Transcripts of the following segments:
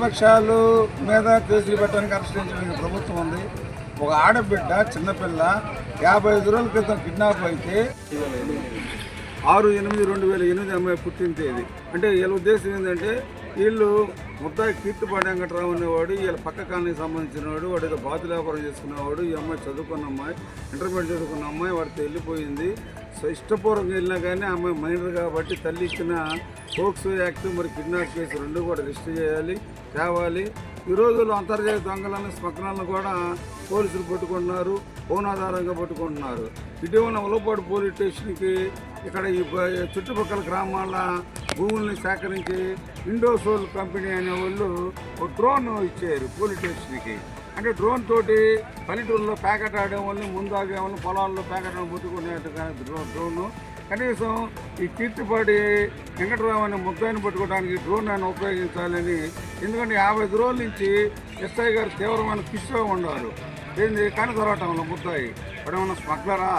ప్రతిపక్షాలు మీద కేసులు పెట్టడానికి అరెస్ట్ చేసిన ప్రభుత్వం ఉంది. ఒక ఆడబిడ్డ చిన్నపిల్ల 55 రోజుల క్రితం కిడ్నాప్ అయితే 6/8/2008 అమ్మాయి పుట్టిన తేదీ. అంటే వీళ్ళ ఉద్దేశం ఏంటంటే వీళ్ళు ముద్దాయి కీర్తిపాటి వెంకటరావు అనేవాడు, వీళ్ళ పక్క కాలనీకి సంబంధించిన వాడు, వాడు ఏదో బాతు వ్యాపారం చేసుకునేవాడు. ఈ అమ్మాయి చదువుకున్న అమ్మాయి, ఇంటర్మీడియట్ చదువుకున్న అమ్మాయి, వాడితో వెళ్ళిపోయింది. సో ఇష్టపూర్వకంగా వెళ్ళినా కానీ అమ్మాయి మైనర్ కాబట్టి తల్లి ఇచ్చిన పోక్సో యాక్ట్ మరి కిడ్నాప్ కేసు రెండు కూడా రిజిస్టర్ చేయాలి, తేవాలి. ఈ రోజుల్లో అంతర్జాతీయ దొంగలను స్మగ్నాలను కూడా పోలీసులు పట్టుకుంటున్నారు, ఫోన్ ఆధారంగా పట్టుకుంటున్నారు. ఇటీవల ఉలవపాడు పోలీస్ స్టేషన్కి ఇక్కడ ఈ చుట్టుపక్కల గ్రామాల భూముల్ని సేకరించి ఇండోసోల్ కంపెనీ అనే వాళ్ళు ఒక డ్రోన్ ఇచ్చారు పోలీస్ స్టేషన్కి. అంటే డ్రోన్ తోటి పల్లెటూరులో ప్యాకెట్ ఆడే వాళ్ళని ముందాగే వాళ్ళని పొలాల్లో ప్యాకెట్ ముట్టుకునేట్టుగా డ్రోను. కనీసం ఈ కీర్తిపాటి వెంకటరావు అనే ముద్దాయిని పట్టుకోవడానికి డ్రోన్ ఆయన ఉపయోగించాలని. ఎందుకంటే 50 రోజుల నుంచి ఎస్ఐ గారు తీవ్రమైన కిష్లో ఉన్నారు. ఏంది కనకరాటంలో ముద్దాయి వాడు ఏమన్నా స్మగ్లరా,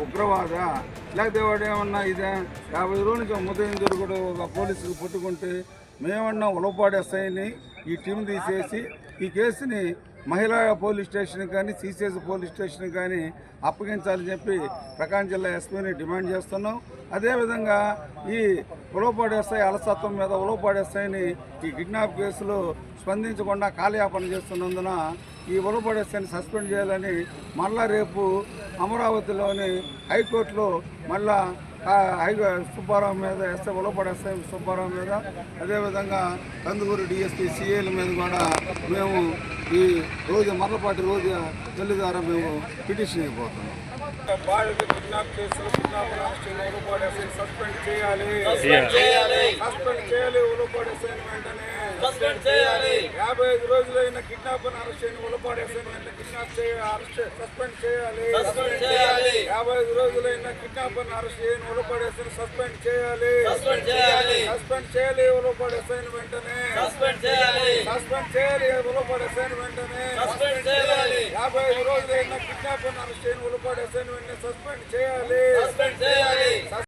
ఉగ్రవాద, లేకపోతే వాడు ఏమన్నా ఇదే 50 రోజుల నుంచి ముద్దాయిని దొరుకుడు ఒక పోలీసులు పట్టుకుంటే మేమన్నా ఉలవపాడు ఎస్ఐని ఈ టీం తీసేసి ఈ కేసుని మహిళా పోలీస్ స్టేషన్ కానీ సిసిఎస్ పోలీస్ స్టేషన్ కానీ అప్పగించాలని చెప్పి ప్రకాశం జిల్లా ఎస్పీని డిమాండ్ చేస్తున్నాం. అదేవిధంగా ఈ ఉలవపాడు ఎస్ఐ అలసత్వం మీద ఉలవపాడు ఎస్ఐని ఈ కిడ్నాప్ కేసులో స్పందించకుండా కాలయాపన చేస్తున్నందున ఈ ఉలవపాడు ఎస్ఐని సస్పెండ్ చేయాలని మళ్ళా రేపు అమరావతిలోని హైకోర్టులో మళ్ళా సుబ్బారావు మీద ఎస్ఐ ఉలవపాడు ఎస్ఐ సుబ్బారావు మీద, అదేవిధంగా కందుకూరు డిఎస్పీ సిఐల మీద కూడా మేము ఈ రోజు మర్లపాటి రోజు తల్లి ద్వారా మేము పిటిషన్ అయిపోతున్నాం. కిడ్నాప్ కేసులు ఉలవపాడు ఎస్ఐ సస్పెండ్ చేయాలి, సస్పెండ్ చేయాలి. ఉలవపాడు ఎస్ఐని వెంటనే 55 రోజులైన కిడ్నాప్ అరెస్ట్ చేయని ఉలవపాడు ఎస్ఐని వెంటనే కిడ్నాప్ సస్పెండ్ చేయాలి. 55 రోజులైన కిడ్నాప్ అరెస్ట్ చేయని ఉలవపాడు ఎస్ఐని సస్పెండ్ చేయాలి, సస్పెండ్ చేయాలి. ఉలవపాడు ఎస్ఐని వెంటనే సస్పెండ్ చేయాలి. ఉలవపాడు ఎస్ఐని వెంటనే 55 రోజులైన కిడ్నాప్ అరెస్ట్ చేయని ఉలవపాడు ఎస్ఐని